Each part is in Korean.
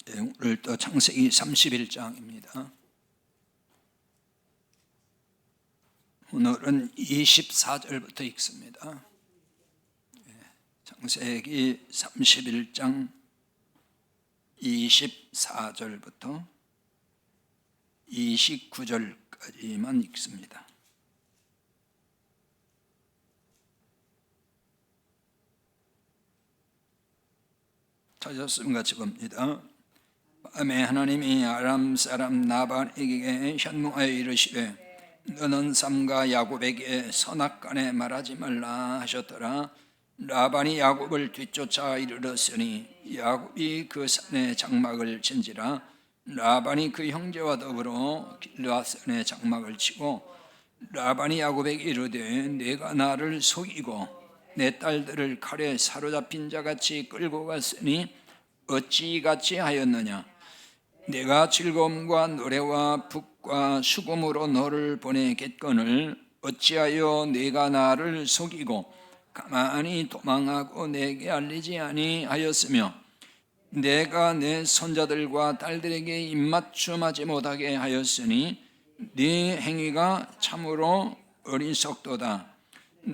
오늘 또 창세기 31장입니다. 오늘은 24절부터 읽습니다. 창세기 31장 24절부터 29절까지만 읽습니다. 찾았으면 같이 봅니다. 밤에 하나님이 아람 사람 나반에게 현몽하여 이르시되 너는 삼가 야곱에게 선악간에 말하지 말라 하셨더라. 라반이 야곱을 뒤쫓아 이르렀으니 야곱이 그 산에 장막을 친지라. 라반이 그 형제와 더불어 길르앗산에 장막을 치고 라반이 야곱에게 이르되 내가 나를 속이고 내 딸들을 칼에 사로잡힌 자같이 끌고 갔으니 어찌 같이 하였느냐. 내가 즐거움과 노래와 북과 수금으로 너를 보내겠거늘 어찌하여 내가 나를 속이고 가만히 도망하고 내게 알리지 아니하였으며 내가 내 손자들과 딸들에게 입맞춤하지 못하게 하였으니 네 행위가 참으로 어리석도다.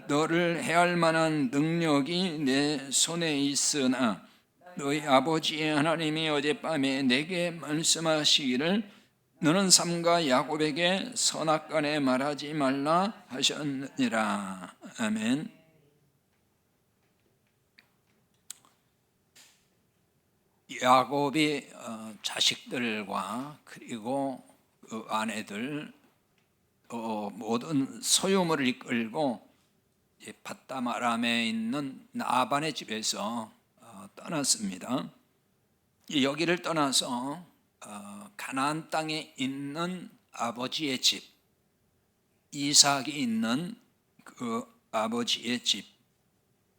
너를 해할 만한 능력이 내 손에 있으나 너희 아버지의 하나님이 어젯밤에 내게 말씀하시기를 너는 삼가 야곱에게 선악간에 말하지 말라 하셨느니라. 아멘. 야곱이 자식들과 그리고 그 아내들 모든 소유물을 이끌고 밧담 아람에 있는 나반의 집에서 떠났습니다. 여기를 떠나서 가나안 땅에 있는 아버지의 집, 이삭이 있는 그 아버지의 집,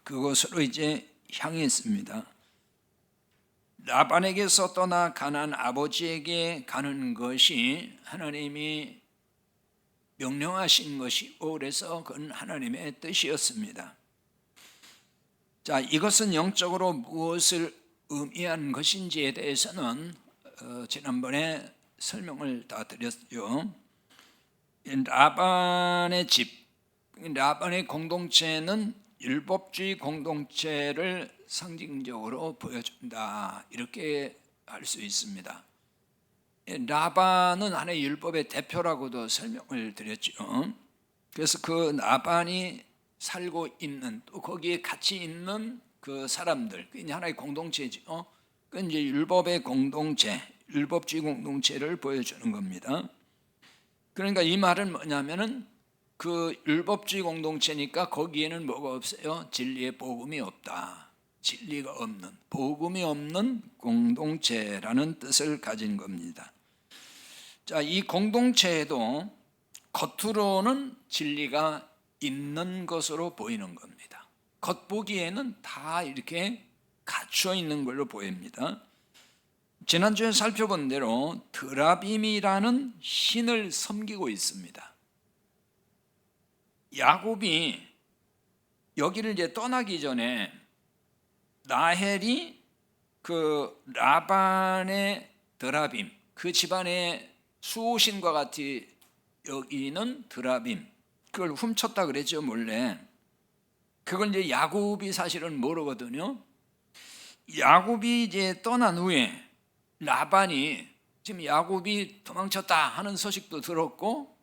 그곳으로 이제 향했습니다. 라반에게서 떠나 가나안 아버지에게 가는 것이 하나님이 명령하신 것이고 그래서 그건 하나님의 뜻이었습니다. 자, 이것은 영적으로 무엇을 의미한 것인지에 대해서는 지난번에 설명을 다 드렸죠. 라반의 집, 라반의 공동체는 율법주의 공동체를 상징적으로 보여준다, 이렇게 할 수 있습니다. 라반은 하나의 율법의 대표라고도 설명을 드렸죠. 그래서 그 라반이 살고 있는 또 거기에 같이 있는 그 사람들, 그 하나의 공동체죠. 그 이제 율법의 공동체, 율법주의 공동체를 보여주는 겁니다. 그러니까 이 말은 뭐냐면은 그 율법주의 공동체니까 거기에는 뭐가 없어요? 진리의 복음이 없다. 진리가 없는, 복음이 없는 공동체라는 뜻을 가진 겁니다. 자, 이 공동체에도 겉으로는 진리가 있는 것으로 보이는 겁니다. 겉보기에는 다 이렇게 갖춰 있는 걸로 보입니다. 지난주에 살펴본 대로 드라빔이라는 신을 섬기고 있습니다. 야곱이 여기를 이제 떠나기 전에 라헬이 그 라반의 드라빔, 그 집안의 수호신과 같이 여기는 드라빔, 그걸 훔쳤다 그랬죠, 몰래. 그걸 이제 야곱이 사실은 모르거든요. 야곱이 이제 떠난 후에 라반이 지금 야곱이 도망쳤다 하는 소식도 들었고,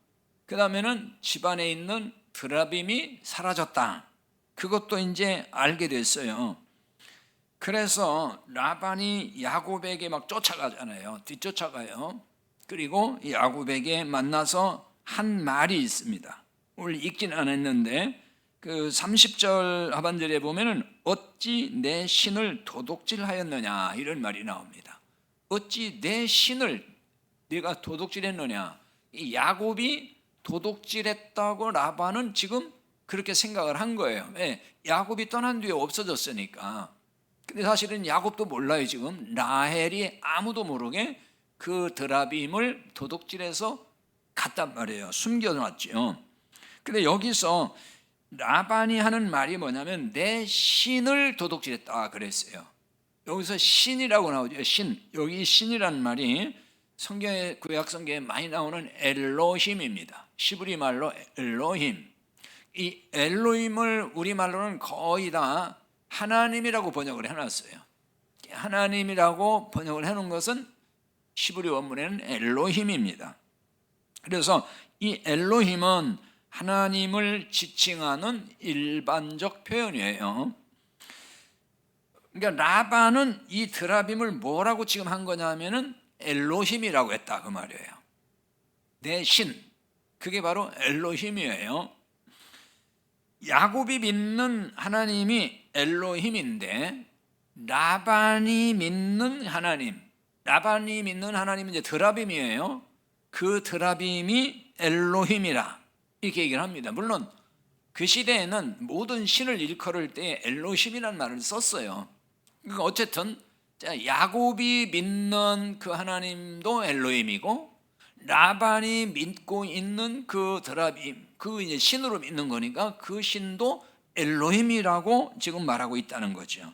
그 다음에는 집안에 있는 드라빔이 사라졌다, 그것도 이제 알게 됐어요. 그래서 라반이 야곱에게 막 쫓아가잖아요. 뒤쫓아가요. 그리고 야곱에게 만나서 한 말이 있습니다. 오늘 읽진 않았는데 그 30절 하반절에 보면은 어찌 내 신을 도둑질하였느냐, 이런 말이 나옵니다. 어찌 내 신을 네가 도둑질했느냐. 이 야곱이 도둑질했다고 라반은 지금 그렇게 생각을 한 거예요. 왜? 야곱이 떠난 뒤에 없어졌으니까. 근데 사실은 야곱도 몰라요. 지금 라헬이 아무도 모르게 그 드라빔을 도둑질해서 갔단 말이에요. 숨겨놨죠. 근데 여기서 라반이 하는 말이 뭐냐면 내 신을 도둑질했다 그랬어요. 여기서 신이라고 나오죠. 신. 여기 신이라는 말이 성경에, 구약 성경에 많이 나오는 엘로힘입니다. 시브리 말로 엘로힘. 이 엘로힘을 우리말로는 거의 다 하나님이라고 번역을 해놨어요. 하나님이라고 번역을 해놓은 것은 시브리 원문에는 엘로힘입니다. 그래서 이 엘로힘은 하나님을 지칭하는 일반적 표현이에요. 그러니까 라반은 이 드라빔을 뭐라고 지금 한 거냐면은 엘로힘이라고 했다 그 말이에요. 내 신, 그게 바로 엘로힘이에요. 야곱이 믿는 하나님이 엘로힘인데 라반이 믿는 하나님은 이제 드라빔이에요. 그 드라빔이 엘로힘이라 이렇게 얘기를 합니다. 물론 그 시대에는 모든 신을 일컬을 때 엘로힘이라는 말을 썼어요. 그러니까 어쨌든 야곱이 믿는 그 하나님도 엘로힘이고 라반이 믿고 있는 그 드라빔, 그 이제 신으로 믿는 거니까 그 신도 엘로힘이라고 지금 말하고 있다는 거죠.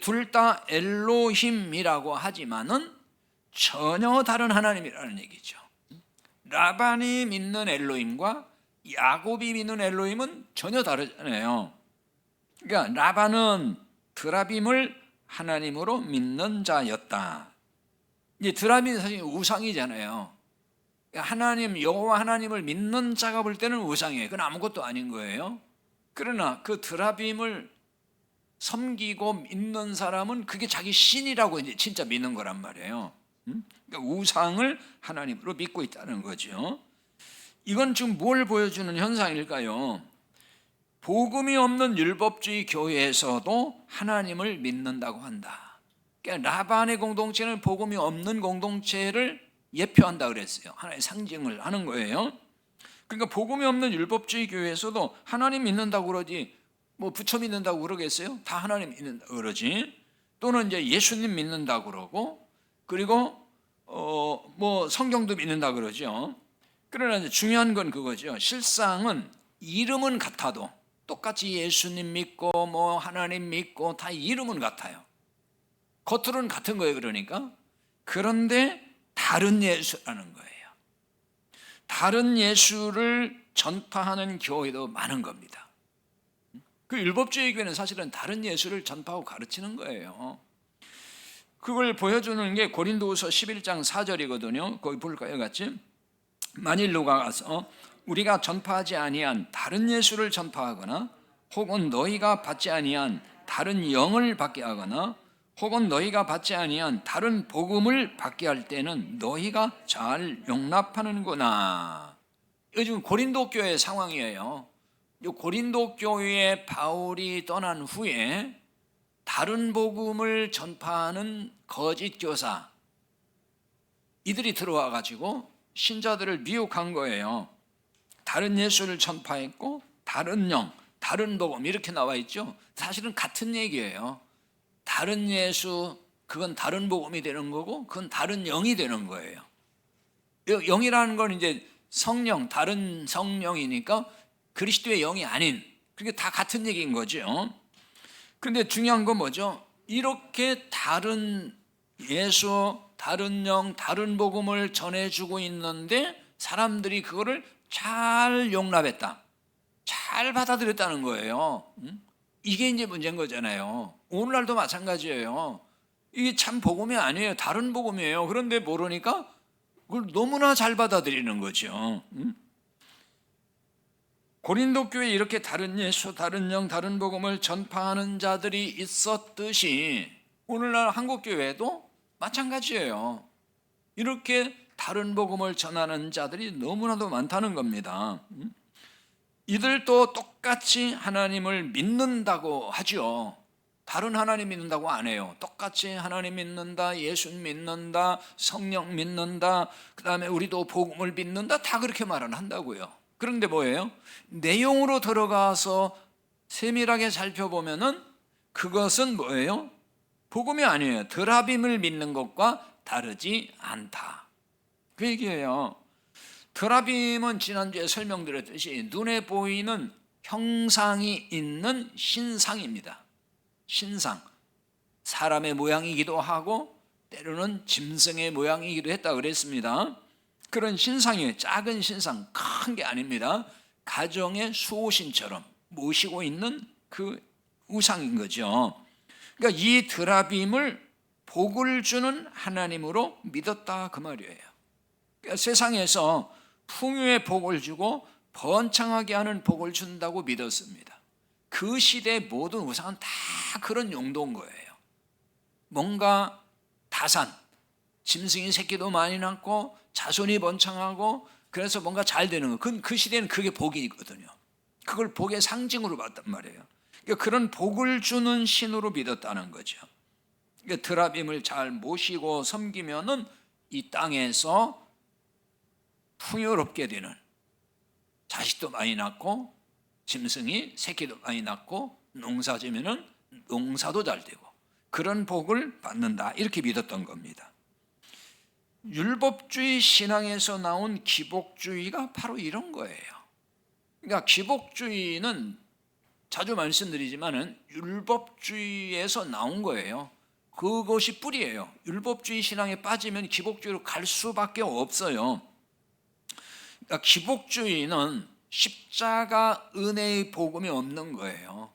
둘 다 엘로힘이라고 하지만은 전혀 다른 하나님이라는 얘기죠. 라반이 믿는 엘로힘과 야곱이 믿는 엘로힘은 전혀 다르잖아요. 그러니까 라반은 드라빔을 하나님으로 믿는 자였다. 이 드라빔은 사실 우상이잖아요. 하나님, 여호와 하나님을 믿는 자가 볼 때는 우상이에요. 그건 아무것도 아닌 거예요. 그러나 그 드라빔을 섬기고 믿는 사람은 그게 자기 신이라고 이제 진짜 믿는 거란 말이에요. 그러니까 우상을 하나님으로 믿고 있다는 거죠. 이건 지금 뭘 보여주는 현상일까요? 복음이 없는 율법주의 교회에서도 하나님을 믿는다고 한다. 그러니까 라반의 공동체는 복음이 없는 공동체를 예표한다 그랬어요. 하나의 상징을 하는 거예요. 그러니까 복음이 없는 율법주의 교회에서도 하나님 믿는다고 그러지 뭐 부처 믿는다고 그러겠어요? 다 하나님 믿는다고 그러지. 또는 이제 예수님 믿는다고 그러고, 그리고 뭐 성경도 믿는다고 그러죠. 그러나 이제 중요한 건 그거죠. 실상은 이름은 같아도 똑같이 예수님 믿고 뭐 하나님 믿고 다 이름은 같아요. 겉으로는 같은 거예요. 그러니까. 그런데 다른 예수라는 거예요. 다른 예수를 전파하는 교회도 많은 겁니다. 그 율법주의 교회는 사실은 다른 예수를 전파하고 가르치는 거예요. 그걸 보여주는 게 고린도후서 11장 4절이거든요. 거기 볼까요, 같이? 만일 누가 가서 우리가 전파하지 아니한 다른 예수를 전파하거나 혹은 너희가 받지 아니한 다른 영을 받게 하거나 혹은 너희가 받지 아니한 다른 복음을 받게 할 때는 너희가 잘 용납하는구나. 이거 지금 고린도 교회의 상황이에요. 이 고린도 교회에 바울이 떠난 후에 다른 복음을 전파하는 거짓 교사 이들이 들어와 가지고 신자들을 미혹한 거예요. 다른 예수를 전파했고 다른 영, 다른 복음 이렇게 나와 있죠. 사실은 같은 얘기예요. 다른 예수, 그건 다른 복음이 되는 거고 그건 다른 영이 되는 거예요. 영이라는 건 이제 성령, 다른 성령이니까 그리스도의 영이 아닌, 그게 다 같은 얘기인 거죠. 그런데 중요한 건 뭐죠? 이렇게 다른 예수, 다른 영, 다른 복음을 전해주고 있는데 사람들이 그거를 잘 용납했다, 잘 받아들였다는 거예요. 이게 이제 문제인 거잖아요. 오늘날도 마찬가지예요. 이게 참 복음이 아니에요. 다른 복음이에요. 그런데 모르니까 그걸 너무나 잘 받아들이는 거죠. 고린도 교회에 이렇게 다른 예수, 다른 영, 다른 복음을 전파하는 자들이 있었듯이 오늘날 한국 교회도 마찬가지예요. 이렇게 다른 복음을 전하는 자들이 너무나도 많다는 겁니다. 이들도 똑같이 하나님을 믿는다고 하죠. 다른 하나님 믿는다고 안 해요. 똑같이 하나님 믿는다, 예수 믿는다, 성령 믿는다, 그 다음에 우리도 복음을 믿는다, 다 그렇게 말은 한다고요. 그런데 뭐예요? 내용으로 들어가서 세밀하게 살펴보면은 그것은 뭐예요? 복음이 아니에요. 드라빔을 믿는 것과 다르지 않다, 그 얘기예요. 드라빔은 지난주에 설명드렸듯이 눈에 보이는 형상이 있는 신상입니다. 신상. 사람의 모양이기도 하고 때로는 짐승의 모양이기도 했다 그랬습니다. 그런 신상이에요. 작은 신상, 큰 게 아닙니다. 가정의 수호신처럼 모시고 있는 그 우상인 거죠. 그러니까 이 드라빔을 복을 주는 하나님으로 믿었다 그 말이에요. 그러니까 세상에서 풍요의 복을 주고 번창하게 하는 복을 준다고 믿었습니다. 그 시대의 모든 우상은 다 그런 용도인 거예요. 뭔가 다산, 짐승이 새끼도 많이 낳고 자손이 번창하고 그래서 뭔가 잘 되는 거. 그 시대는 그게 복이거든요. 그걸 복의 상징으로 봤단 말이에요. 그러니까 그런 복을 주는 신으로 믿었다는 거죠. 그러니까 드라빔을 잘 모시고 섬기면은 이 땅에서 풍요롭게 되는, 자식도 많이 낳고 짐승이 새끼도 많이 낳고 농사 지면은 농사도 잘 되고 그런 복을 받는다 이렇게 믿었던 겁니다. 율법주의 신앙에서 나온 기복주의가 바로 이런 거예요. 그러니까 기복주의는 자주 말씀드리지만은 율법주의에서 나온 거예요. 그것이 뿌리예요. 율법주의 신앙에 빠지면 기복주의로 갈 수밖에 없어요. 그러니까 기복주의는 십자가 은혜의 복음이 없는 거예요.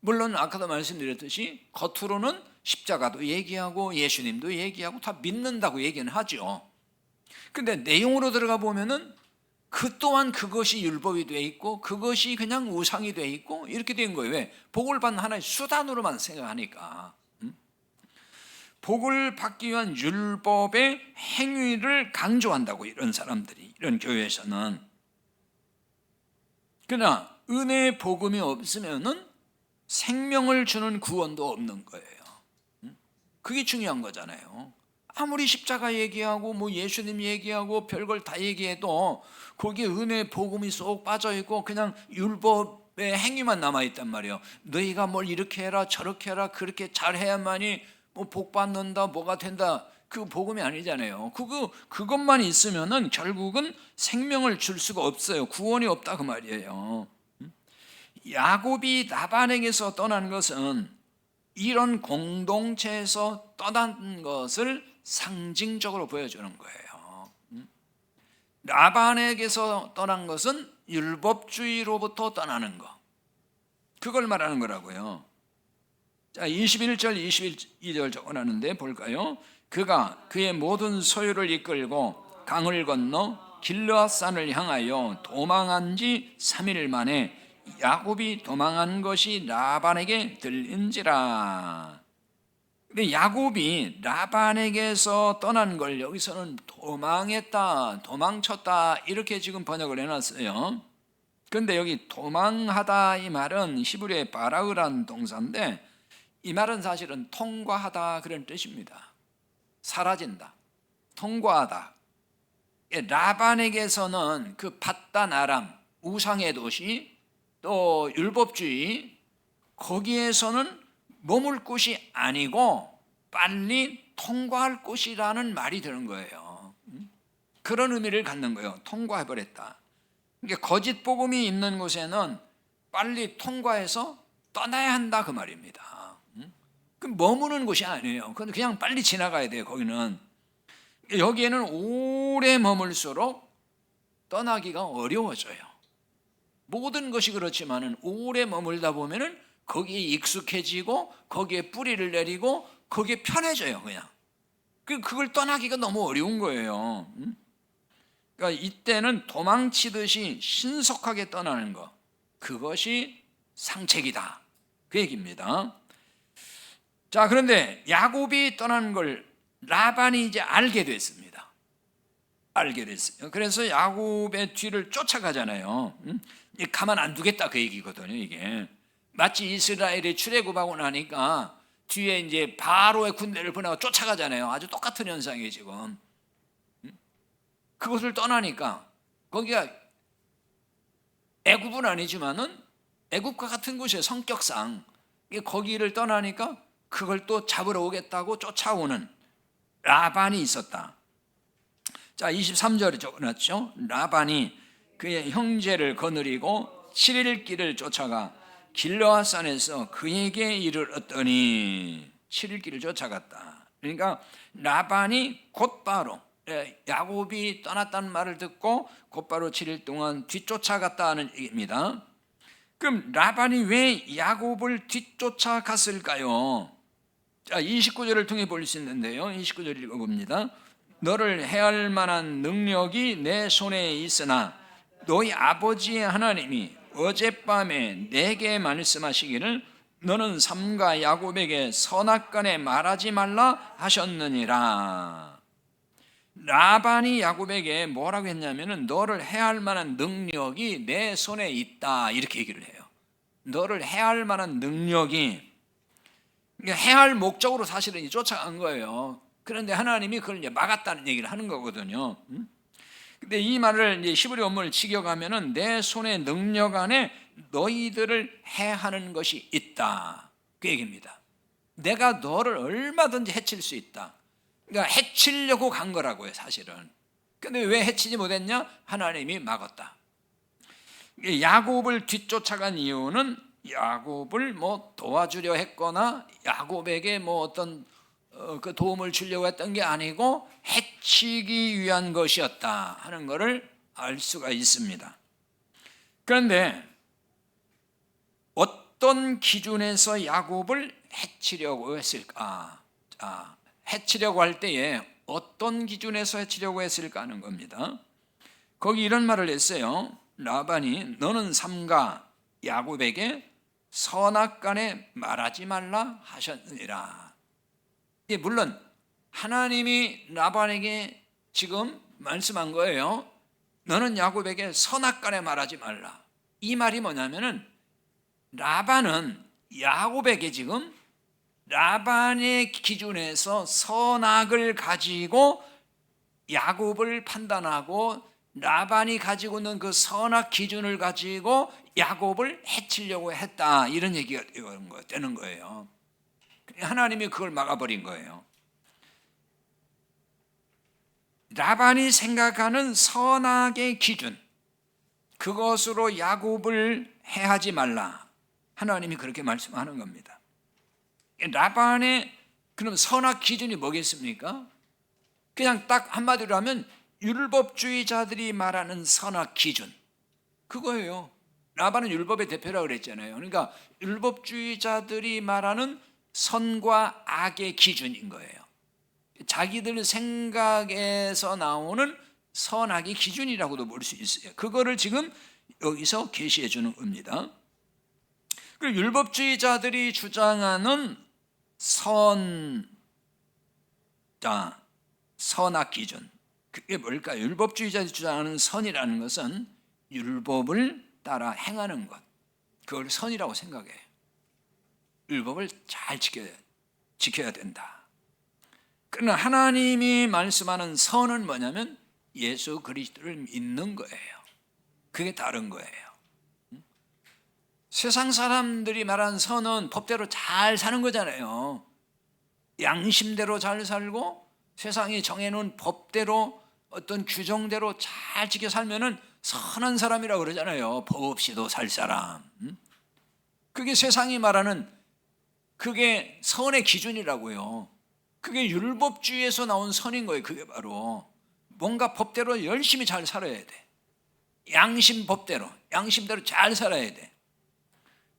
물론 아까도 말씀드렸듯이 겉으로는 십자가도 얘기하고 예수님도 얘기하고 다 믿는다고 얘기는 하죠. 근데 내용으로 들어가 보면은 그 또한 그것이 율법이 돼 있고 그것이 그냥 우상이 돼 있고 이렇게 된 거예요. 왜? 복을 받는 하나의 수단으로만 생각하니까. 복을 받기 위한 율법의 행위를 강조한다고 이런 사람들이, 이런 교회에서는. 그러나 은혜의 복음이 없으면은 생명을 주는 구원도 없는 거예요. 그게 중요한 거잖아요. 아무리 십자가 얘기하고 뭐 예수님 얘기하고 별걸 다 얘기해도 거기에 은혜의 복음이 쏙 빠져있고 그냥 율법의 행위만 남아있단 말이에요. 너희가 뭘 이렇게 해라 저렇게 해라 그렇게 잘해야만이 뭐 복 받는다 뭐가 된다, 그 복음이 아니잖아요. 그것만 있으면은 결국은 생명을 줄 수가 없어요. 구원이 없다 그 말이에요. 야곱이 라반에게서 떠난 것은 이런 공동체에서 떠난 것을 상징적으로 보여주는 거예요. 라반에게서 떠난 것은 율법주의로부터 떠나는 거, 그걸 말하는 거라고요. 자, 21절 22절 적어놨는데 볼까요? 그가 그의 모든 소유를 이끌고 강을 건너 길르앗산을 향하여 도망한 지 3일 만에 야곱이 도망한 것이 라반에게 들린지라. 근데 야곱이 라반에게서 떠난 걸 여기서는 도망했다, 도망쳤다 이렇게 지금 번역을 해놨어요. 그런데 여기 도망하다 이 말은 히브리의 바라으라는 동사인데 이 말은 사실은 통과하다 그런 뜻입니다. 사라진다, 통과하다. 라반에게서는 그 밧단 아람, 우상의 도시, 또 율법주의, 거기에서는 머물 곳이 아니고 빨리 통과할 곳이라는 말이 드는 거예요. 그런 의미를 갖는 거예요. 통과해버렸다. 그러니까 거짓 복음이 있는 곳에는 빨리 통과해서 떠나야 한다 그 말입니다. 그 머무는 곳이 아니에요. 그냥 빨리 지나가야 돼요. 거기는. 여기에는 오래 머물수록 떠나기가 어려워져요. 모든 것이 그렇지만은 오래 머물다 보면은 거기에 익숙해지고 거기에 뿌리를 내리고 거기에 편해져요. 그냥 그걸 떠나기가 너무 어려운 거예요. 그러니까 이때는 도망치듯이 신속하게 떠나는 것, 그것이 상책이다 그 얘기입니다. 자, 그런데 야곱이 떠난 걸 라반이 이제 알게 됐습니다. 알게 됐어요. 그래서 야곱의 뒤를 쫓아가잖아요. 가만 안 두겠다 그 얘기거든요. 이게 마치 이스라엘이 출애굽하고 나니까 뒤에 이제 바로의 군대를 보내고 쫓아가잖아요. 아주 똑같은 현상이에요 지금. 그것을 떠나니까 거기가 애굽은 아니지만은 애굽과 같은 곳이에요. 성격상 거기를 떠나니까 그걸 또 잡으러 오겠다고 쫓아오는 라반이 있었다. 자, 23절에 적어놨죠. 라반이 그의 형제를 거느리고 7일 길을 쫓아가 길르앗산에서 그에게 이르렀더니, 7일 길을 쫓아갔다. 그러니까 라반이 곧바로 야곱이 떠났다는 말을 듣고 곧바로 7일 동안 뒤쫓아갔다는 얘기입니다. 그럼 라반이 왜 야곱을 뒤쫓아갔을까요? 자, 29절을 통해 볼 수 있는데요. 29절 읽어봅니다. 너를 해할 만한 능력이 내 손에 있으나 너희 아버지의 하나님이 어젯밤에 내게 말씀하시기를 너는 삼가 야곱에게 선악간에 말하지 말라 하셨느니라. 라반이 야곱에게 뭐라고 했냐면은 너를 해할 만한 능력이 내 손에 있다 이렇게 얘기를 해요. 너를 해할 만한 능력이, 그러니까 해할 목적으로 사실은 쫓아간 거예요. 그런데 하나님이 그걸 이제 막았다는 얘기를 하는 거거든요. 근데 이 말을 이제 히브리 원문을 직역하면은 내 손의 능력 안에 너희들을 해하는 것이 있다 그 얘기입니다. 내가 너를 얼마든지 해칠 수 있다. 그러니까 해치려고 간 거라고요 사실은. 근데 왜 해치지 못했냐? 하나님이 막았다. 야곱을 뒤쫓아간 이유는 야곱을 뭐 도와주려 했거나 야곱에게 뭐 어떤 그 도움을 주려고 했던 게 아니고 해치기 위한 것이었다 하는 것을 알 수가 있습니다. 그런데 어떤 기준에서 야곱을 해치려고 했을까? 자, 해치려고 할 때에 어떤 기준에서 해치려고 했을까 하는 겁니다. 거기 이런 말을 했어요. 라반이 너는 삼가 야곱에게 선악간에 말하지 말라 하셨느니라. 물론 하나님이 라반에게 지금 말씀한 거예요. 너는 야곱에게 선악간에 말하지 말라. 이 말이 뭐냐면은 라반은 야곱에게 지금 라반의 기준에서 선악을 가지고 야곱을 판단하고 라반이 가지고 있는 그 선악 기준을 가지고 야곱을 해치려고 했다 이런 얘기가 되는 거예요. 하나님이 그걸 막아버린 거예요. 라반이 생각하는 선악의 기준, 그것으로 야곱을 해하지 말라. 하나님이 그렇게 말씀하는 겁니다. 라반의 그럼 선악 기준이 뭐겠습니까? 그냥 딱 한마디로 하면 율법주의자들이 말하는 선악 기준, 그거예요. 라반은 율법의 대표라고 그랬잖아요. 그러니까 율법주의자들이 말하는 선과 악의 기준인 거예요. 자기들 생각에서 나오는 선악의 기준이라고도 볼 수 있어요. 그거를 지금 여기서 계시해 주는 겁니다. 그리고 율법주의자들이 주장하는 선악 기준, 그게 뭘까요? 율법주의자들이 주장하는 선이라는 것은 율법을 따라 행하는 것, 그걸 선이라고 생각해요. 율법을 잘 지켜야 된다. 그러나 하나님이 말씀하는 선은 뭐냐면 예수 그리스도를 믿는 거예요. 그게 다른 거예요. 세상 사람들이 말하는 선은 법대로 잘 사는 거잖아요. 양심대로 잘 살고 세상이 정해놓은 법대로 어떤 규정대로 잘 지켜 살면은 선한 사람이라고 그러잖아요. 법 없이도 살 사람. 그게 세상이 말하는 그게 선의 기준이라고요. 그게 율법주의에서 나온 선인 거예요. 그게 바로 뭔가 법대로 열심히 잘 살아야 돼. 양심 법대로, 양심대로 잘 살아야 돼.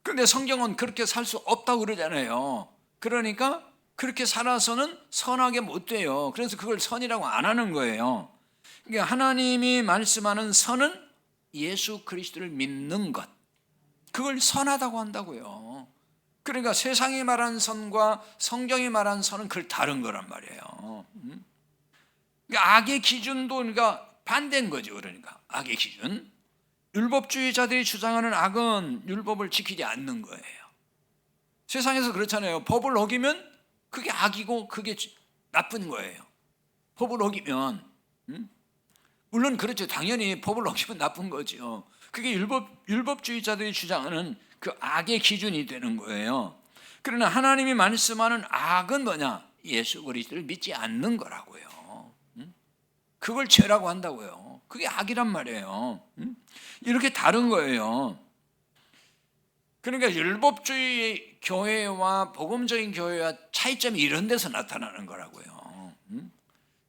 그런데 성경은 그렇게 살 수 없다고 그러잖아요. 그러니까 그렇게 살아서는 선하게 못 돼요. 그래서 그걸 선이라고 안 하는 거예요. 그러니까 하나님이 말씀하는 선은 예수 그리스도를 믿는 것, 그걸 선하다고 한다고요. 그러니까 세상이 말하는 선과 성경이 말하는 선은 그걸 다른 거란 말이에요. 그러니까 악의 기준도 그러니까 반대인 거죠. 그러니까 악의 기준, 율법주의자들이 주장하는 악은 율법을 지키지 않는 거예요. 세상에서 그렇잖아요. 법을 어기면 그게 악이고 그게 나쁜 거예요. 법을 어기면. 물론 그렇죠. 당연히 법을 어기면 나쁜 거죠. 그게 율법주의자들이 주장하는 그 악의 기준이 되는 거예요. 그러나 하나님이 말씀하는 악은 뭐냐? 예수 그리스도를 믿지 않는 거라고요. 그걸 죄라고 한다고요. 그게 악이란 말이에요. 이렇게 다른 거예요. 그러니까 율법주의 교회와 복음적인 교회와 차이점이 이런 데서 나타나는 거라고요.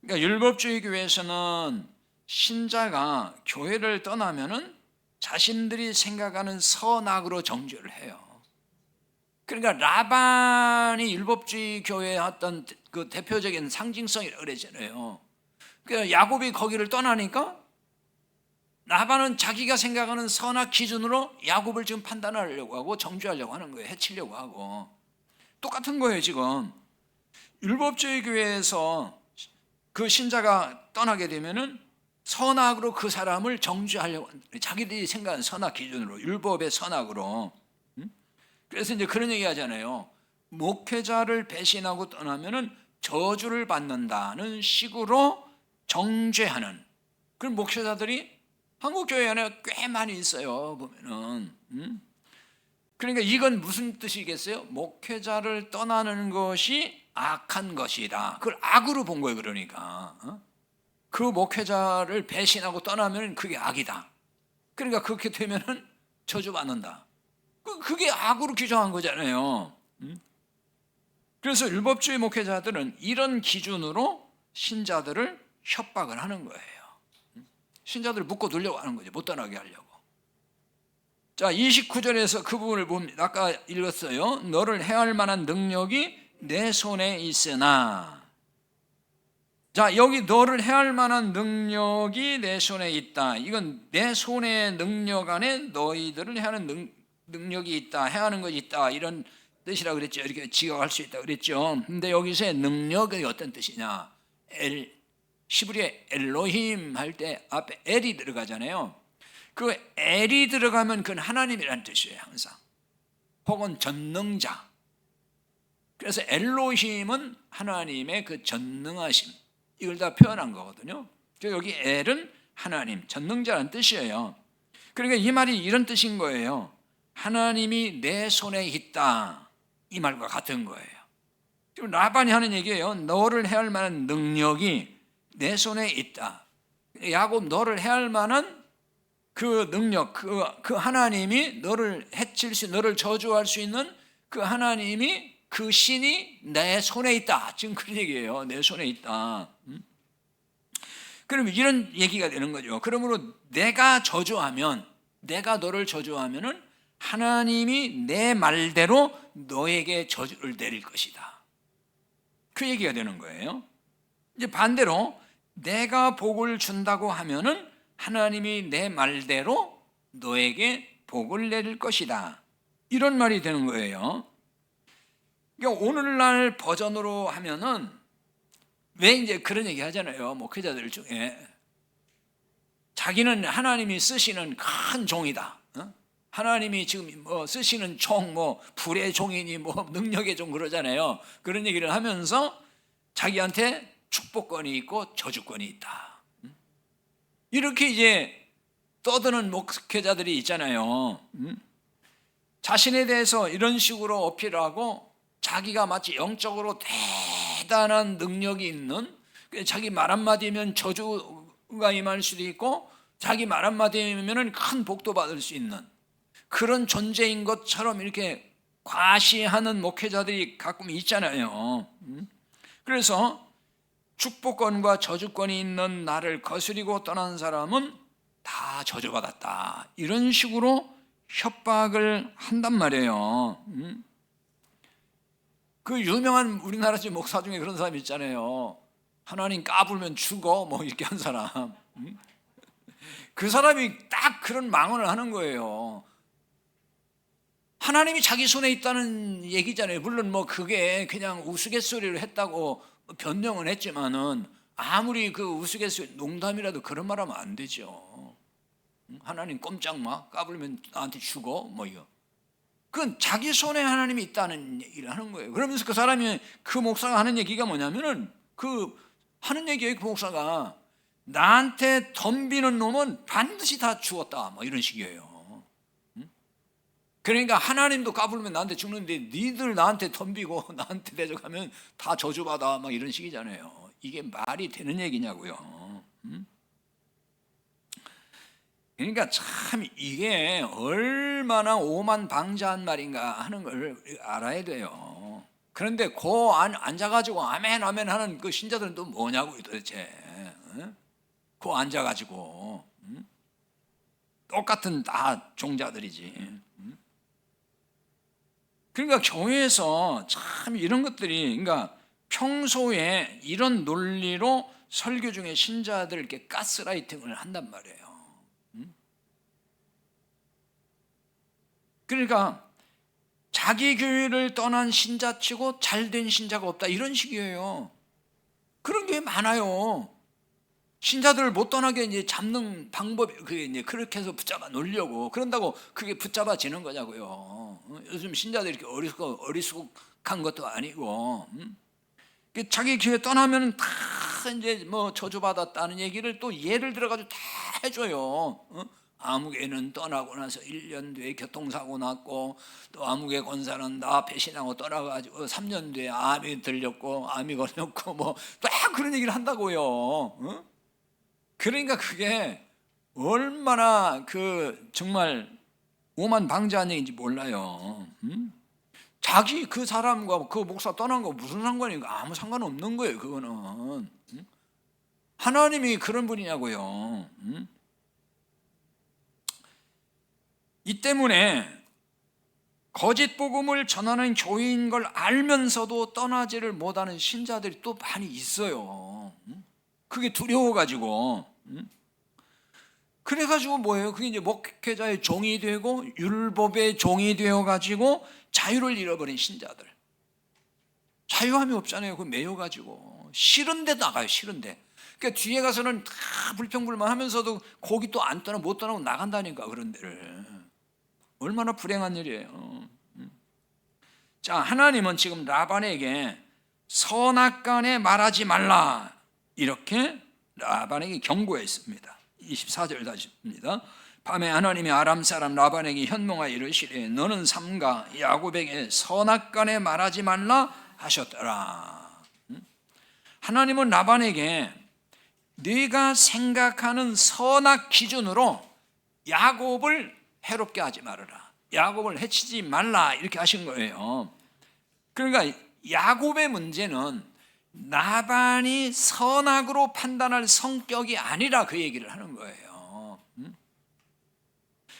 그러니까 율법주의 교회에서는 신자가 교회를 떠나면은 자신들이 생각하는 선악으로 정죄를 해요. 그러니까 라반이 율법주의 교회의 어떤 그 대표적인 상징성이라고 그러잖아요. 그러니까 야곱이 거기를 떠나니까 라반은 자기가 생각하는 선악 기준으로 야곱을 지금 판단하려고 하고 정죄하려고 하는 거예요. 해치려고 하고. 똑같은 거예요, 지금. 율법주의 교회에서 그 신자가 떠나게 되면은 선악으로 그 사람을 정죄하려고, 자기들이 생각하는 선악 기준으로, 율법의 선악으로. 그래서 이제 그런 얘기 하잖아요. 목회자를 배신하고 떠나면은 저주를 받는다는 식으로 정죄하는 그런 목회자들이 한국 교회 안에 꽤 많이 있어요, 보면은. 그러니까 이건 무슨 뜻이겠어요? 목회자를 떠나는 것이 악한 것이다. 그걸 악으로 본 거예요, 그러니까. 그 목회자를 배신하고 떠나면 그게 악이다. 그러니까 그렇게 되면은 저주받는다. 그게 악으로 규정한 거잖아요. 그래서 율법주의 목회자들은 이런 기준으로 신자들을 협박을 하는 거예요. 신자들을 묶어 두려고 하는 거죠. 못 떠나게 하려고. 자, 29절에서 그 부분을 봅니다. 아까 읽었어요. 너를 해할 만한 능력이 내 손에 있으나. 자, 여기 너를 해할 만한 능력이 내 손에 있다. 이건 내 손의 능력 안에 너희들을 해하는 능력이 있다. 해하는 것이 있다. 이런 뜻이라고 그랬죠. 이렇게 지각할 수 있다 그랬죠. 근데 여기서의 능력이 어떤 뜻이냐? 시브리에 엘로힘 할 때 앞에 엘이 들어가잖아요. 그 엘이 들어가면 그건 하나님이라는 뜻이에요, 항상. 혹은 전능자. 그래서 엘로힘은 하나님의 그 전능하심, 이걸 다 표현한 거거든요. 여기 엘은 하나님, 전능자라는 뜻이에요. 그러니까 이 말이 이런 뜻인 거예요. 하나님이 내 손에 있다, 이 말과 같은 거예요. 지금 라반이 하는 얘기예요. 너를 해할 만한 능력이 내 손에 있다. 야곱, 너를 해할 만한 그 능력, 그 하나님이 너를 해칠 수, 너를 저주할 수 있는 그 하나님이, 그 신이 내 손에 있다. 지금 그런 얘기예요. 내 손에 있다. 그럼 이런 얘기가 되는 거죠. 그러므로 내가 저주하면, 내가 너를 저주하면은 하나님이 내 말대로 너에게 저주를 내릴 것이다. 그 얘기가 되는 거예요. 이제 반대로 내가 복을 준다고 하면은 하나님이 내 말대로 너에게 복을 내릴 것이다. 이런 말이 되는 거예요. 그러니까 오늘날 버전으로 하면은 왜 이제 그런 얘기 하잖아요. 목회자들 중에 자기는 하나님이 쓰시는 큰 종이다. 하나님이 지금 뭐 쓰시는 종, 뭐 불의 종이니 뭐 능력의 종 그러잖아요. 그런 얘기를 하면서 자기한테 축복권이 있고 저주권이 있다. 이렇게 이제 떠드는 목회자들이 있잖아요. 자신에 대해서 이런 식으로 어필하고 자기가 마치 영적으로 대단한 능력이 있는, 자기 말 한마디면 저주가 임할 수도 있고 자기 말 한마디면 큰 복도 받을 수 있는 그런 존재인 것처럼 이렇게 과시하는 목회자들이 가끔 있잖아요. 그래서 축복권과 저주권이 있는 나를 거스리고 떠난 사람은 다 저주받았다, 이런 식으로 협박을 한단 말이에요. 그 유명한 우리나라 목사 중에 그런 사람 있잖아요. 하나님 까불면 죽어, 뭐 이렇게 한 사람. 그 사람이 딱 그런 망언을 하는 거예요. 하나님이 자기 손에 있다는 얘기잖아요. 물론 뭐 그게 그냥 우스갯소리를 했다고 변명은 했지만은 아무리 그 우스갯소리 농담이라도 그런 말 하면 안 되죠. 하나님 꼼짝 마, 까불면 나한테 죽어, 뭐 이거. 그건 자기 손에 하나님이 있다는 얘기를 하는 거예요. 그러면서 그 사람이, 그 목사가 하는 얘기가 뭐냐면은, 그 하는 얘기예요. 그 목사가 나한테 덤비는 놈은 반드시 다 죽었다, 뭐 이런 식이에요. 그러니까 하나님도 까불면 나한테 죽는데 니들 나한테 덤비고 나한테 대적하면 다 저주받아, 막 이런 식이잖아요. 이게 말이 되는 얘기냐고요. 그러니까 참 이게 얼마나 오만방자한 말인가 하는 걸 알아야 돼요. 그런데 앉아가지고 아멘 아멘 하는 그 신자들은 또 뭐냐고 도대체. 그 앉아가지고 똑같은 다 종자들이지. 그러니까 교회에서 참 이런 것들이, 그러니까 평소에 이런 논리로 설교 중에 신자들에게 가스라이팅을 한단 말이에요. 그러니까 자기 교회를 떠난 신자치고 잘된 신자가 없다, 이런 식이에요. 그런 게 많아요. 신자들을 못 떠나게 이제 잡는 방법이 그게 이제 그렇게 해서 붙잡아 놓으려고, 그런다고 그게 붙잡아지는 거냐고요. 요즘 신자들이 이렇게 어리숙한 것도 아니고, 자기 교회 떠나면 다 이제 뭐 저주받았다는 얘기를 또 예를 들어가지고 다 해줘요. 아무개는 떠나고 나서 1년 뒤에 교통사고 났고, 또 아무개 권사는 나 배신하고 떠나가지고 3년 뒤에 암이 들렸고 암이 걸렸고, 뭐 다 그런 얘기를 한다고요. 그러니까 그게 얼마나 정말 오만방자한 얘기인지 몰라요. 자기 그 사람과 그 목사 떠난 거 무슨 상관인가? 아무 상관없는 거예요, 그거는. 하나님이 그런 분이냐고요. 이 때문에 거짓 복음을 전하는 교회인 걸 알면서도 떠나지를 못하는 신자들이 또 많이 있어요. 그게 두려워가지고. 그래가지고 뭐예요? 그게 이제 목회자의 종이 되고 율법의 종이 되어가지고 자유를 잃어버린 신자들. 자유함이 없잖아요. 그 매여가지고 싫은데 나가요. 싫은데. 그러니까 뒤에 가서는 다 불평불만하면서도 거기 또 안 떠나 못 떠나고 나간다니까, 그런 데를. 얼마나 불행한 일이에요. 자, 하나님은 지금 라반에게 선악간에 말하지 말라, 이렇게 라반에게 경고했습니다. 24절 다시 봅니다. 밤에 하나님이 아람 사람 라반에게 현몽하여 이르시되 너는 삼가 야곱에게 선악간에 말하지 말라 하셨더라. 하나님은 라반에게 네가 생각하는 선악 기준으로 야곱을 해롭게 하지 말아라, 야곱을 해치지 말라, 이렇게 하신 거예요. 그러니까 야곱의 문제는 라반이 선악으로 판단할 성격이 아니라 그 얘기를 하는 거예요.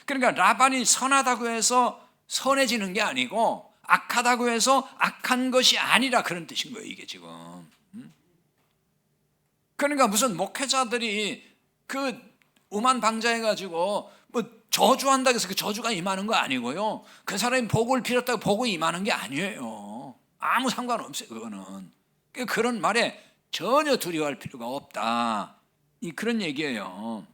그러니까 라반이 선하다고 해서 선해지는 게 아니고 악하다고 해서 악한 것이 아니라 그런 뜻인 거예요, 이게 지금. 그러니까 무슨 목회자들이 그 오만방자해가지고 뭐 저주한다고 해서 그 저주가 임하는 거 아니고요, 그 사람이 복을 빌었다고 복이 임하는 게 아니에요. 아무 상관없어요, 그거는. 그런 말에 전혀 두려워할 필요가 없다, 그런 얘기예요.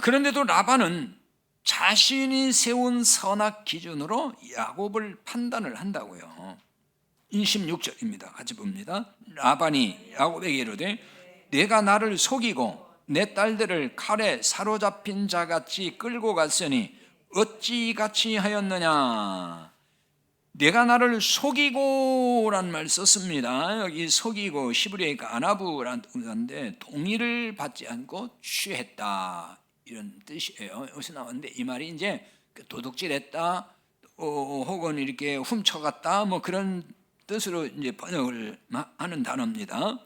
그런데도 라반은 자신이 세운 선악 기준으로 야곱을 판단을 한다고요. 26절입니다. 같이 봅니다. 라반이 야곱에게 이르되 내가 나를 속이고 내 딸들을 칼에 사로잡힌 자같이 끌고 갔으니 어찌 이같이 하였느냐. 내가 나를 속이고란 말 썼습니다. 여기 속이고 히브리어가 아나부라는 뜻인데 동의를 받지 않고 취했다, 이런 뜻이에요. 여기서 나왔는데 이 말이 이제 도둑질했다, 혹은 이렇게 훔쳐갔다, 뭐 그런 뜻으로 이제 번역을 하는 단어입니다.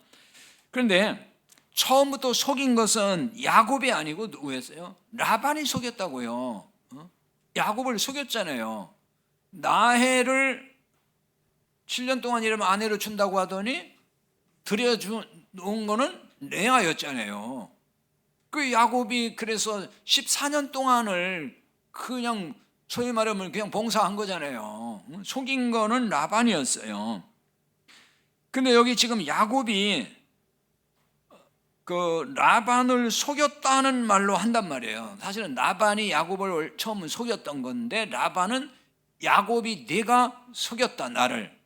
그런데 처음부터 속인 것은 야곱이 아니고 누구였어요? 라반이 속였다고요. 야곱을 속였잖아요. 나해를 7년 동안 이러면 아내로 준다고 하더니 들여놓은 거는 레아였잖아요. 그 야곱이 그래서 14년 동안을 그냥 소위 말하면 그냥 봉사한 거잖아요. 속인 거는 라반이었어요. 근데 여기 지금 야곱이 그 라반을 속였다는 말로 한단 말이에요. 사실은 라반이 야곱을 처음 속였던 건데 라반은 야곱이 내가 속였다, 나를.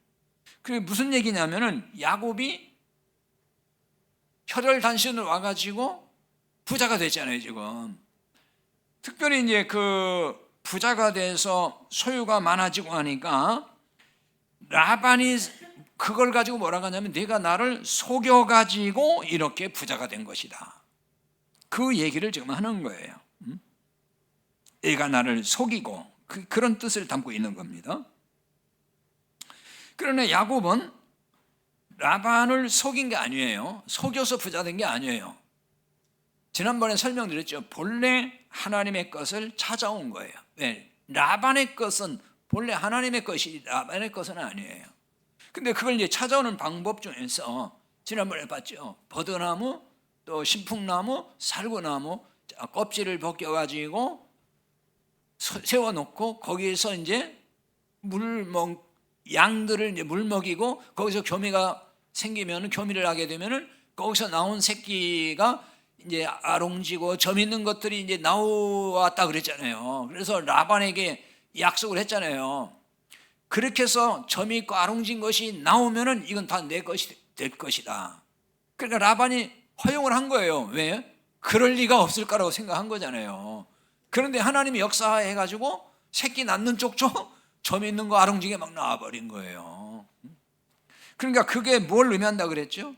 그게 무슨 얘기냐면은 야곱이 혈혈단신으로 와가지고 부자가 됐잖아요, 지금. 특별히 이제 그 부자가 돼서 소유가 많아지고 하니까 라반이 그걸 가지고 뭐라고 하냐면 네가 나를 속여가지고 이렇게 부자가 된 것이다. 그 얘기를 지금 하는 거예요. 네가 나를 속이고 그런 뜻을 담고 있는 겁니다. 그러나 야곱은 라반을 속인 게 아니에요. 속여서 부자 된 게 아니에요. 지난번에 설명드렸죠. 본래 하나님의 것을 찾아온 거예요. 네, 라반의 것은 본래 하나님의 것이 라반의 것은 아니에요. 근데 그걸 이제 찾아오는 방법 중에서 지난번에 봤죠. 버드나무, 또 신풍나무, 살구나무 껍질을 벗겨가지고 세워놓고 거기에서 이제 양들을 이제 물 먹이고 거기서 교미가 생기면 교미를 하게 되면은 거기서 나온 새끼가 이제 아롱지고 점 있는 것들이 이제 나왔다 그랬잖아요. 그래서 라반에게 약속을 했잖아요. 그렇게 해서 점이 있고 아롱진 것이 나오면은 이건 다 내 것이 될 것이다. 그러니까 라반이 허용을 한 거예요. 왜? 그럴 리가 없을 거라고 생각한 거잖아요. 그런데 하나님이 역사해가지고 새끼 낳는 쪽쪽 점 있는 거 아롱지게 막 나와버린 거예요. 그러니까 그게 뭘 의미한다 그랬죠?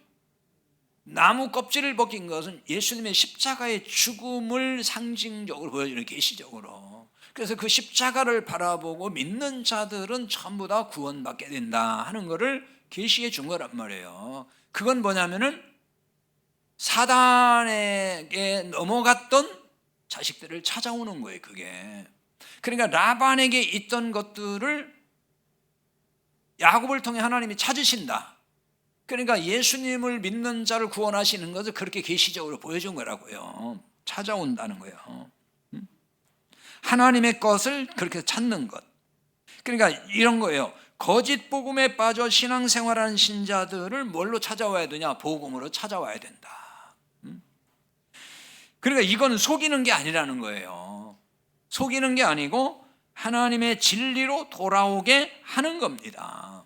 나무 껍질을 벗긴 것은 예수님의 십자가의 죽음을 상징적으로 보여주는 계시적으로. 그래서 그 십자가를 바라보고 믿는 자들은 전부 다 구원받게 된다 하는 것을 계시해 준 거란 말이에요. 그건 뭐냐면은 사단에게 넘어갔던 자식들을 찾아오는 거예요. 그게. 그러니까 라반에게 있던 것들을 야곱을 통해 하나님이 찾으신다. 그러니까 예수님을 믿는 자를 구원하시는 것을 그렇게 계시적으로 보여준 거라고요. 찾아온다는 거예요. 하나님의 것을 그렇게 찾는 것. 그러니까 이런 거예요. 거짓 복음에 빠져 신앙생활하는 신자들을 뭘로 찾아와야 되냐? 복음으로 찾아와야 된다. 그러니까 이건 속이는 게 아니라는 거예요. 속이는 게 아니고 하나님의 진리로 돌아오게 하는 겁니다.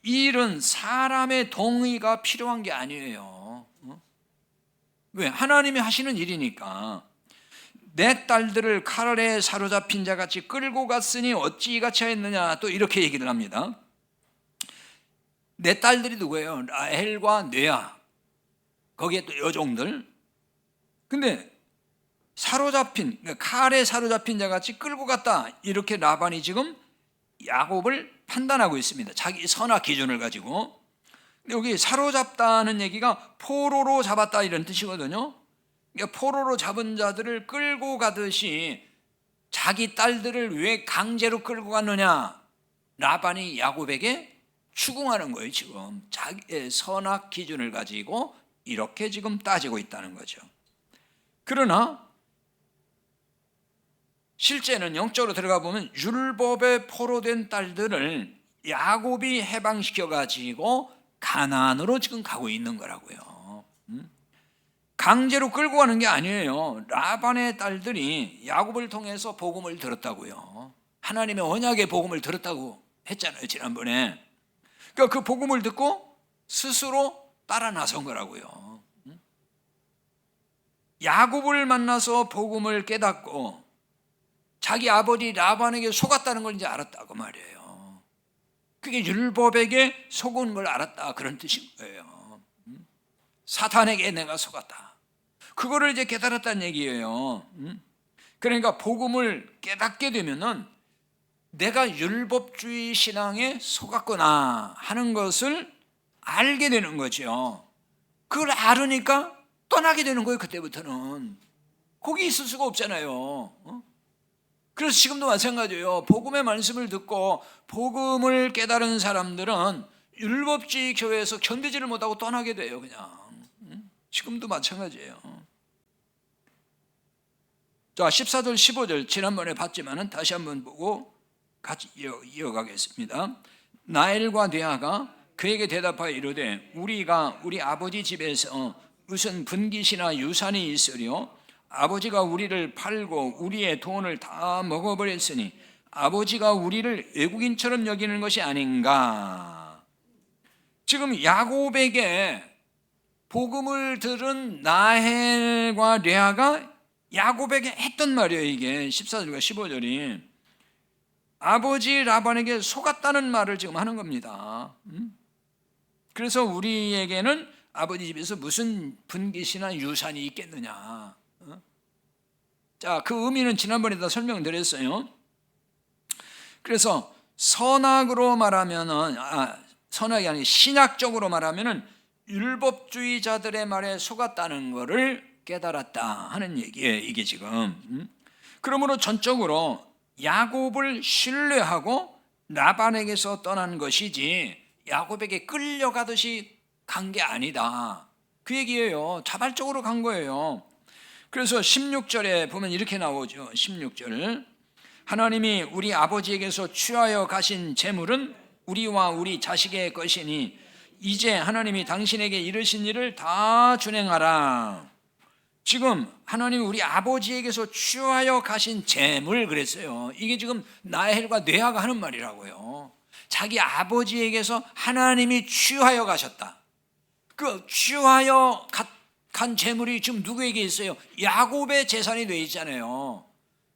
이 일은 사람의 동의가 필요한 게 아니에요. 왜? 하나님이 하시는 일이니까. 내 딸들을 칼에 사로잡힌 자같이 끌고 갔으니 어찌 이같이 하였느냐, 또 이렇게 얘기를 합니다. 내 딸들이 누구예요? 라헬과 뇌아, 거기에 또 여종들. 근데 사로잡힌, 칼에 사로잡힌 자같이 끌고 갔다, 이렇게 라반이 지금 야곱을 판단하고 있습니다. 자기 선악 기준을 가지고. 여기 사로잡다는 얘기가 포로로 잡았다 이런 뜻이거든요. 그러니까 포로로 잡은 자들을 끌고 가듯이 자기 딸들을 왜 강제로 끌고 갔느냐, 라반이 야곱에게 추궁하는 거예요. 지금 자기의 선악 기준을 가지고 이렇게 지금 따지고 있다는 거죠. 그러나 실제는 영적으로 들어가 보면 율법에 포로된 딸들을 야곱이 해방시켜 가지고 가나안으로 지금 가고 있는 거라고요. 강제로 끌고 가는 게 아니에요. 라반의 딸들이 야곱을 통해서 복음을 들었다고요. 하나님의 언약의 복음을 들었다고 했잖아요, 지난번에. 그러니까 그 복음을 듣고 스스로 따라 나선 거라고요. 야곱을 만나서 복음을 깨닫고 자기 아버지 라반에게 속았다는 걸 이제 알았다고 말이에요. 그게 율법에게 속은 걸 알았다, 그런 뜻인 거예요. 사탄에게 내가 속았다. 그거를 이제 깨달았다는 얘기예요. 그러니까 복음을 깨닫게 되면은 내가 율법주의 신앙에 속았구나 하는 것을 알게 되는 거죠. 그걸 알으니까 떠나게 되는 거예요. 그때부터는 거기 있을 수가 없잖아요. 그래서 지금도 마찬가지예요. 복음의 말씀을 듣고 복음을 깨달은 사람들은 율법주의 교회에서 견디지를 못하고 떠나게 돼요. 그냥. 지금도 마찬가지예요. 자, 14절 15절 지난번에 봤지만은 다시 한번 보고 같이 이어가겠습니다. 나엘과 뇌아가 그에게 대답하여 이르되 우리가 우리 아버지 집에서 무슨 분깃이나 유산이 있으리요? 아버지가 우리를 팔고 우리의 돈을 다 먹어버렸으니 아버지가 우리를 외국인처럼 여기는 것이 아닌가. 지금 야곱에게 복음을 들은 나헬과 레아가 야곱에게 했던 말이에요. 이게 14절과 15절이 아버지 라반에게 속았다는 말을 지금 하는 겁니다. 그래서 우리에게는 아버지 집에서 무슨 분깃이나 유산이 있겠느냐. 자, 그 의미는 지난번에 다 설명드렸어요. 그래서 선악으로 말하면은, 선악이 아니라 신학적으로 말하면은 율법주의자들의 말에 속았다는 것을 깨달았다 하는 얘기예요, 이게 지금. 그러므로 전적으로 야곱을 신뢰하고 라반에게서 떠난 것이지 야곱에게 끌려가듯이 간 게 아니다, 그 얘기예요. 자발적으로 간 거예요. 그래서 16절에 보면 이렇게 나오죠. 16절, 하나님이 우리 아버지에게서 취하여 가신 재물은 우리와 우리 자식의 것이니 이제 하나님이 당신에게 이르신 일을 다 준행하라. 지금 하나님이 우리 아버지에게서 취하여 가신 재물 그랬어요. 이게 지금 라헬과 레아가 하는 말이라고요. 자기 아버지에게서 하나님이 취하여 가셨다. 그 취하여 간 재물이 지금 누구에게 있어요? 야곱의 재산이 돼 있잖아요.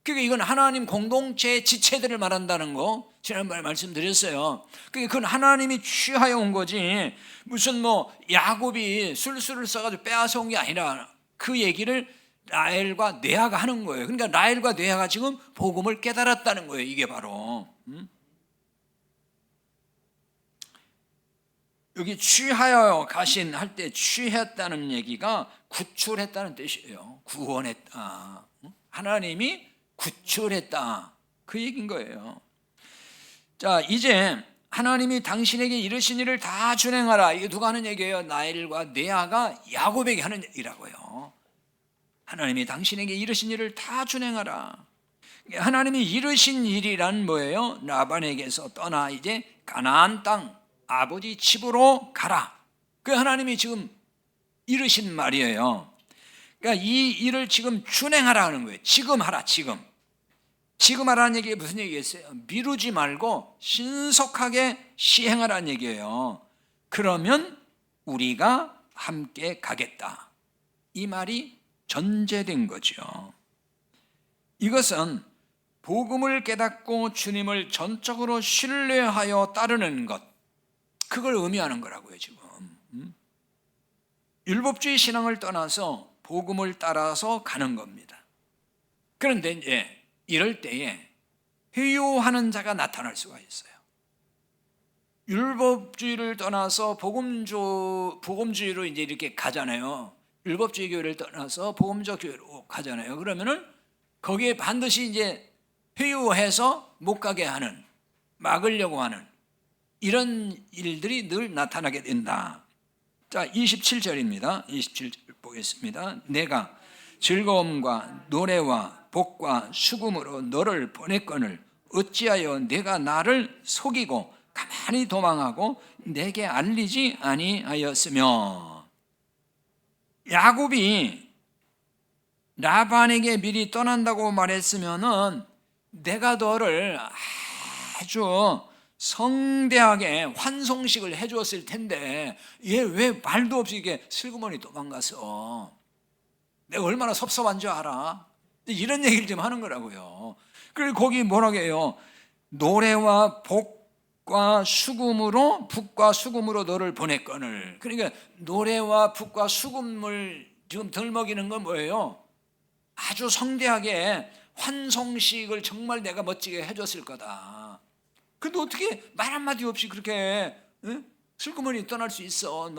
그러니까 이건 하나님 공동체의 지체들을 말한다는 거 지난번에 말씀드렸어요. 그건 하나님이 취하여 온 거지 무슨 뭐 야곱이 술수를 써가지고 빼앗아온 게 아니라 그 얘기를 라헬과 레아가 하는 거예요. 그러니까 라헬과 레아가 지금 복음을 깨달았다는 거예요. 이게 바로 여기 취하여 가신 할 때 취했다는 얘기가 구출했다는 뜻이에요. 구원했다. 하나님이 구출했다, 그 얘기인 거예요. 자, 이제 하나님이 당신에게 이르신 일을 다 준행하라. 이게 누가 하는 얘기예요? 라헬과 레아가 야곱에게 하는 얘기라고요. 하나님이 당신에게 이르신 일을 다 준행하라. 하나님이 이르신 일이란 뭐예요? 라반에게서 떠나 이제 가나안 땅 아버지 집으로 가라. 그 하나님이 지금 이르신 말이에요. 그러니까 이 일을 지금 준행하라 하는 거예요. 지금 하라, 지금. 지금 하라는 얘기가 무슨 얘기겠어요? 미루지 말고 신속하게 시행하라는 얘기예요. 그러면 우리가 함께 가겠다, 이 말이 전제된 거죠. 이것은 복음을 깨닫고 주님을 전적으로 신뢰하여 따르는 것, 그걸 의미하는 거라고요. 지금 율법주의 신앙을 떠나서 복음을 따라서 가는 겁니다. 그런데 이제 이럴 때에 회유하는 자가 나타날 수가 있어요. 율법주의를 떠나서 복음주의로 이제 이렇게 가잖아요. 율법주의 교회를 떠나서 복음적 교회로 가잖아요. 그러면은 거기에 반드시 이제 회유해서 못 가게 하는, 막으려고 하는 이런 일들이 늘 나타나게 된다. 자, 27절입니다. 27절 보겠습니다. 내가 즐거움과 노래와 복과 수금으로 너를 보냈거늘 어찌하여 내가 나를 속이고 가만히 도망하고 내게 알리지 아니하였으며. 야곱이 라반에게 미리 떠난다고 말했으면은 내가 너를 아주 성대하게 환송식을 해주었을 텐데 얘 왜 말도 없이 이게 슬그머니 도망가서 내가 얼마나 섭섭한 줄 알아? 이런 얘기를 좀 하는 거라고요. 그리고 거기 뭐라고 해요? 노래와 복과 수금으로, 북과 수금으로 너를 보냈거늘. 그러니까 노래와 북과 수금을 지금 덜 먹이는 건 뭐예요? 아주 성대하게 환송식을 정말 내가 멋지게 해줬을 거다. 근데 어떻게 말 한마디 없이 그렇게 슬그머니 떠날 수 있어?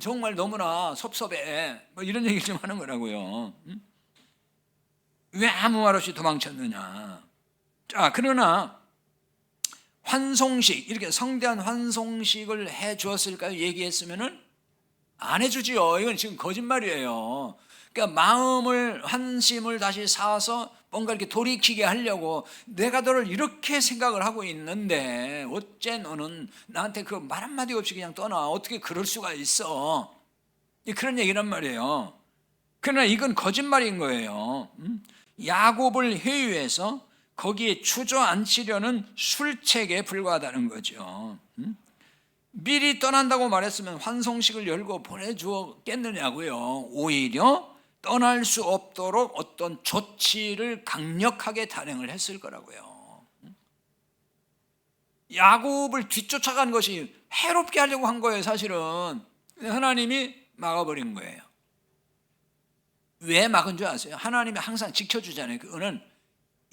정말 너무나 섭섭해. 뭐 이런 얘기를 좀 하는 거라고요. 왜 아무 말 없이 도망쳤느냐? 자, 그러나 환송식, 이렇게 성대한 환송식을 해 주었을까요? 얘기했으면은 안 해주지요. 이건 지금 거짓말이에요. 그러니까 마음을, 환심을 다시 사서 뭔가 이렇게 돌이키게 하려고 내가 너를 이렇게 생각을 하고 있는데 어째 너는 나한테 그 말 한마디 없이 그냥 떠나? 어떻게 그럴 수가 있어? 그런 얘기란 말이에요. 그러나 이건 거짓말인 거예요. 야곱을 회유해서 거기에 주저앉히려는 술책에 불과하다는 거죠. 미리 떠난다고 말했으면 환송식을 열고 보내주었겠느냐고요. 오히려 떠날 수 없도록 어떤 조치를 강력하게 단행을 했을 거라고요. 야곱을 뒤쫓아간 것이 해롭게 하려고 한 거예요, 사실은. 하나님이 막아버린 거예요. 왜 막은 줄 아세요? 하나님이 항상 지켜주잖아요. 그거는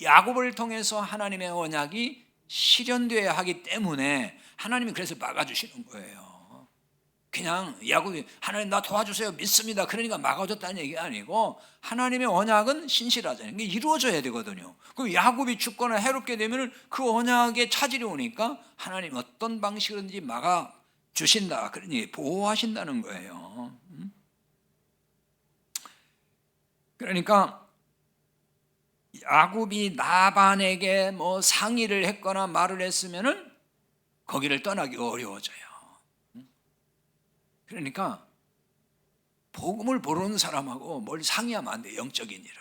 야곱을 통해서 하나님의 언약이 실현되어야 하기 때문에 하나님이 그래서 막아주시는 거예요. 그냥 야곱이 하나님 나 도와주세요 믿습니다 그러니까 막아줬다는 얘기가 아니고 하나님의 언약은 신실하잖아요. 이게 이루어져야 되거든요. 그럼 야곱이 죽거나 해롭게 되면 그 언약에 차질이 오니까 하나님 어떤 방식으로든지 막아주신다, 그러니 보호하신다는 거예요. 그러니까 야곱이 라반에게 뭐 상의를 했거나 말을 했으면은 거기를 떠나기 어려워져요. 그러니까 복음을 모르는 사람하고 뭘 상의하면 안 돼요. 영적인 일은.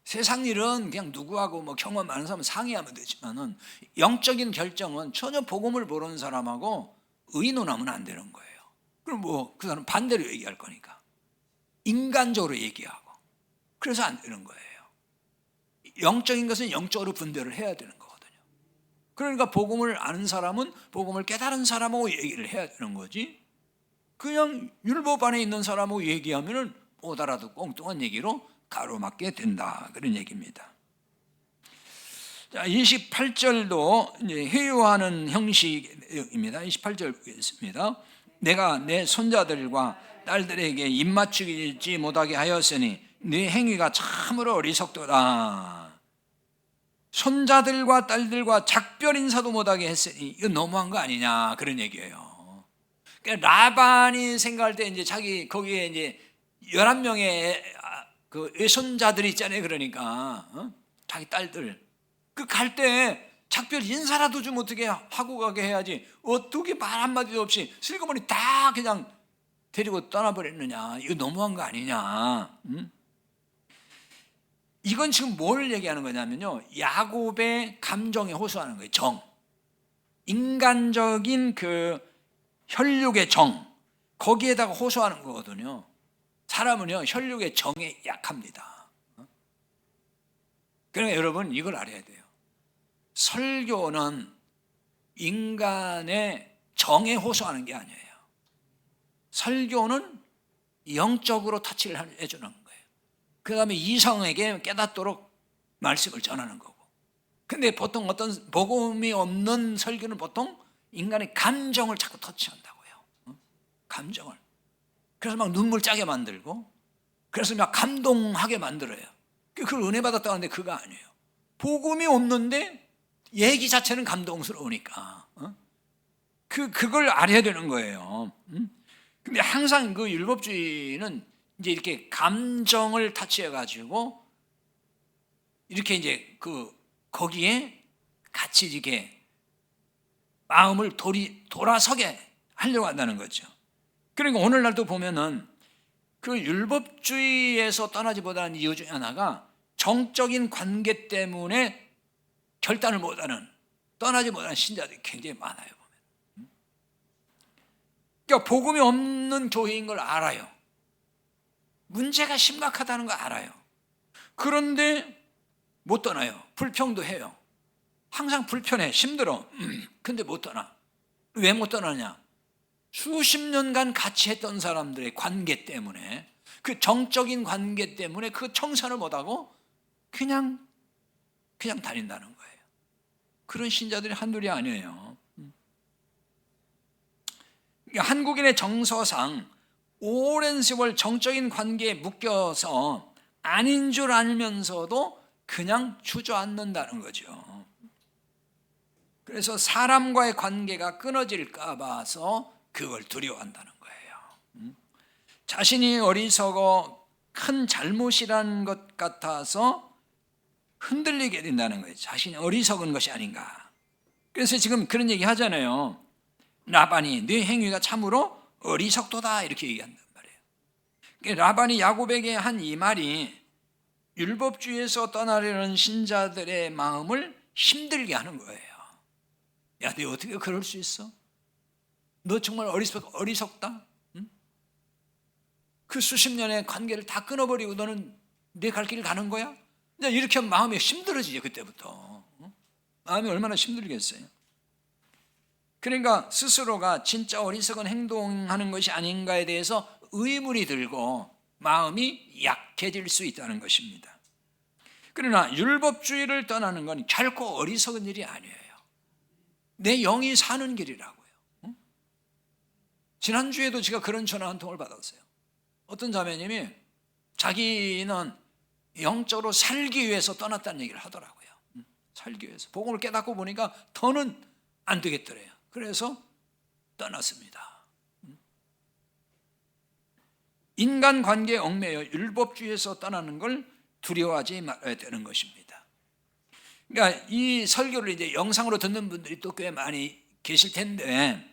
세상 일은 그냥 누구하고 뭐 경험 많은 사람은 상의하면 되지만은 영적인 결정은 전혀 복음을 모르는 사람하고 의논하면 안 되는 거예요. 그럼 뭐 그 사람 반대로 얘기할 거니까 인간적으로 얘기하고 그래서 안 되는 거예요. 영적인 것은 영적으로 분별을 해야 되는 거거든요. 그러니까 복음을 아는 사람은 복음을 깨달은 사람하고 얘기를 해야 되는 거지. 그냥 율법 안에 있는 사람하고 얘기하면은 못 알아듣고 엉뚱한 얘기로 가로막게 된다, 그런 얘기입니다. 자, 28절도 이제 회유하는 형식입니다. 28절 보겠습니다. 내가 내 손자들과 딸들에게 입맞추지 못하게 하였으니 네 행위가 참으로 어리석도다. 손자들과 딸들과 작별 인사도 못하게 했으니 이거 너무한 거 아니냐, 그런 얘기예요. 그러니까 라반이 생각할 때 이제 자기 거기에 이제 11명의 그 외손자들이 있잖아요. 그러니까 자기 딸들 그 갈 때 작별 인사라도 좀 어떻게 하고 가게 해야지 어떻게 말 한마디도 없이 슬그머니 다 그냥 데리고 떠나버렸느냐, 이거 너무한 거 아니냐. 이건 지금 뭘 얘기하는 거냐면요, 야곱의 감정에 호소하는 거예요. 정, 인간적인 그 혈육의 정, 거기에다가 호소하는 거거든요. 사람은요 혈육의 정에 약합니다. 그러니까 여러분 이걸 알아야 돼요. 설교는 인간의 정에 호소하는 게 아니에요. 설교는 영적으로 터치를 해주는 거예요. 그 다음에 이성에게 깨닫도록 말씀을 전하는 거고. 근데 보통 어떤 복음이 없는 설교는 보통 인간의 감정을 자꾸 터치한다고요. 감정을. 그래서 막 눈물 짜게 만들고, 그래서 막 감동하게 만들어요. 그걸 은혜 받았다고 하는데 그거 아니에요. 복음이 없는데 얘기 자체는 감동스러우니까 그걸 알아야 되는 거예요. 근데 항상 그 율법주의는 이제 이렇게 감정을 터치해 가지고 이렇게 이제 거기에 같이 이렇게 마음을 돌아서게 하려고 한다는 거죠. 그러니까 오늘날도 보면은 그 율법주의에서 떠나지 못하는 이유 중에 하나가 정적인 관계 때문에 결단을 못하는, 떠나지 못하는 신자들이 굉장히 많아요. 보면. 그러니까 복음이 없는 교회인 걸 알아요. 문제가 심각하다는 거 알아요. 그런데 못 떠나요. 불평도 해요. 항상 불편해, 힘들어. 근데 못 떠나. 왜 못 떠나냐? 수십 년간 같이 했던 사람들의 관계 때문에, 그 정적인 관계 때문에 그 청산을 못하고 그냥 다닌다는 거예요. 그런 신자들이 한둘이 아니에요. 한국인의 정서상 오랜 세월 정적인 관계에 묶여서 아닌 줄 알면서도 그냥 주저앉는다는 거죠. 그래서 사람과의 관계가 끊어질까 봐서 그걸 두려워한다는 거예요. 자신이 어리석어 큰 잘못이라는 것 같아서 흔들리게 된다는 거예요. 자신이 어리석은 것이 아닌가. 그래서 지금 그런 얘기 하잖아요. 라반이 네 행위가 참으로 어리석도다, 이렇게 얘기한단 말이에요. 라반이 야곱에게 한 이 말이 율법주의에서 떠나려는 신자들의 마음을 힘들게 하는 거예요. 야, 너 어떻게 그럴 수 있어? 너 정말 어리석다? 응? 그 수십 년의 관계를 다 끊어버리고 너는 내 갈 길을 가는 거야? 이렇게 하면 마음이 힘들어지죠, 그때부터. 마음이 얼마나 힘들겠어요. 그러니까 스스로가 진짜 어리석은 행동하는 것이 아닌가에 대해서 의문이 들고 마음이 약해질 수 있다는 것입니다. 그러나 율법주의를 떠나는 건 결코 어리석은 일이 아니에요. 내 영이 사는 길이라고요. 지난주에도 제가 그런 전화 한 통을 받았어요. 어떤 자매님이 자기는 영적으로 살기 위해서 떠났다는 얘기를 하더라고요. 살기 위해서. 복음을 깨닫고 보니까 더는 안 되겠더래요. 그래서 떠났습니다. 인간관계에 얽매여 율법주의에서 떠나는 걸 두려워하지 말아야 되는 것입니다. 그러니까 이 설교를 이제 영상으로 듣는 분들이 또 꽤 많이 계실 텐데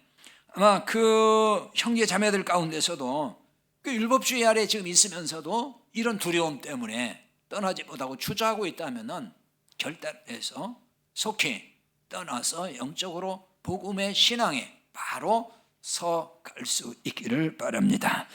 아마 그 형제 자매들 가운데서도 그 율법주의 아래 지금 있으면서도 이런 두려움 때문에 떠나지 못하고 주저하고 있다면은 결단해서 속히 떠나서 영적으로 복음의 신앙에 바로 서 갈 수 있기를 바랍니다.